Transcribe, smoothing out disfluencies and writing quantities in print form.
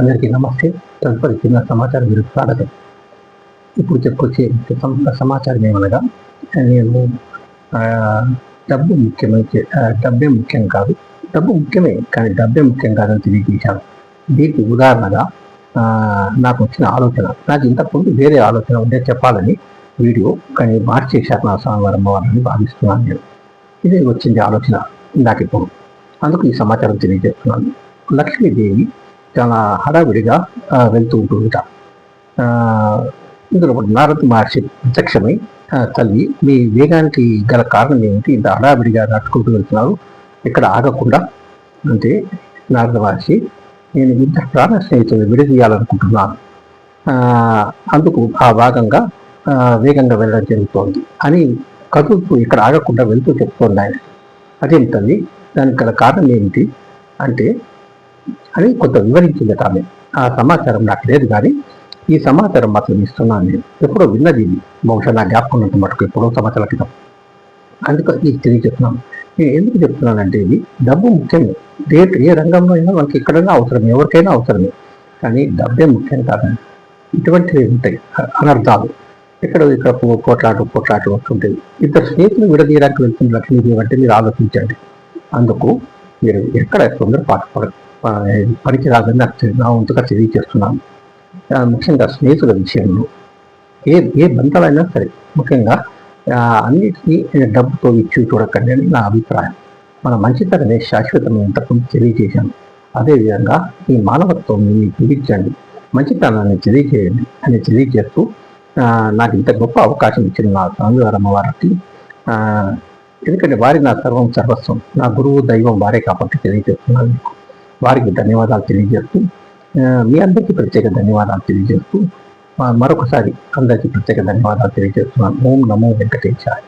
అందరికీ నమస్తే. తదుపరి చిన్న సమాచారం మీరు స్వాగతం. ఇప్పుడు చెప్పుకొచ్చే సమాచారం ఏమనగా, నేను డబ్బు ముఖ్యమైతే డబ్బే ముఖ్యం కాదు, డబ్బు ముఖ్యమే కానీ డబ్బే ముఖ్యం కాదని తెలియజేశాను. దీనికి ఉదాహరణగా నాకు వచ్చిన ఆలోచన, నాకు ఇంతకుముందు వేరే ఆలోచన ఉంటే చెప్పాలని వీడియో, కానీ మార్చేశారు నా సోమవారం వాళ్ళని భావిస్తున్నాను. నేను ఇదే వచ్చింది ఆలోచన నాకు ఇప్పుడు, అందుకు ఈ సమాచారం తెలియజేస్తున్నాను. లక్ష్మీదేవి చాలా హడావిడిగా వెళ్తూ ఉంటుందిట. ఇందులో నారద మహర్షి ప్రత్యక్షమై, తల్లి మీ వేగానికి గల కారణం ఏమిటి, ఇంత హడావిడిగా నడుచుకుంటూ వెళ్తున్నారు, ఇక్కడ ఆగకుండా అంటే, నారద మహర్షి నేను ఇద్దరు ప్రాణ స్నేహితులు విడదీయాలనుకుంటున్నాను, అందుకు ఆ భాగంగా వేగంగా వెళ్ళడం జరుగుతోంది అని కదులుతూ ఇక్కడ ఆగకుండా వెళ్తూ చెప్తోంది ఆయన. అదేం తల్లి, దానికి గల కారణం ఏమిటి అంటే అని కొంత వివరించిందట ఆమె. ఆ సమాచారం నాకు లేదు, కానీ ఈ సమాచారం మాత్రం ఇస్తున్నాను. నేను ఎప్పుడో విన్నది, బహుశా నా జ్ఞాపకం ఉన్నంత మటుకు ఎప్పుడో సంవత్సరాల క్రితం. అందుకు ఇది తెలియజేస్తున్నాను. నేను ఎందుకు చెప్తున్నానంటే, ఇది డబ్బు ముఖ్యమే, ఏ రంగంలో అయినా మనకి ఎక్కడైనా అవసరమే, ఎవరికైనా అవసరమే, కానీ డబ్బే ముఖ్యం కాదండి. ఇటువంటివి ఉంటాయి అనర్థాలు, ఇక్కడ పోట్లాట వస్తుంటాయి. ఇద్దరు స్నేహితులు విడదీయడానికి వెళ్తున్న లక్ష్మీదేవి అంటే మీరు ఆలోచించండి. అందుకు మీరు ఎక్కడ తొందరపాటు పనికి రాదని నా వంతుగా తెలియజేస్తున్నాను. ముఖ్యంగా స్నేహితుల విషయంలో ఏ బంధాలైనా సరే, ముఖ్యంగా అన్నిటినీ డబ్బుతో ఇచ్చి చూడకండి అని నా అభిప్రాయం. మన మంచితనమే శాశ్వతమే ఇంతకుముందు తెలియజేశాను. అదేవిధంగా ఈ మానవత్వం చూపించండి, మంచితనాన్ని తెలియజేయండి అని తెలియజేస్తూ, నాకు ఇంత గొప్ప అవకాశం ఇచ్చిన నా స్వామివారమ్మ వారికి, ఎందుకంటే వారి నా సర్వస్వం, నా గురువు దైవం వారే కాబట్టి తెలియజేస్తున్నాను. వారికి ధన్యవాదాలు తెలియజేస్తూ, మీ అందరికీ ప్రత్యేక ధన్యవాదాలు తెలియజేస్తూ, మరొకసారి అందరికీ ప్రత్యేక ధన్యవాదాలు తెలియజేస్తున్నాను. ఓం నమో వెంకటేశాయ.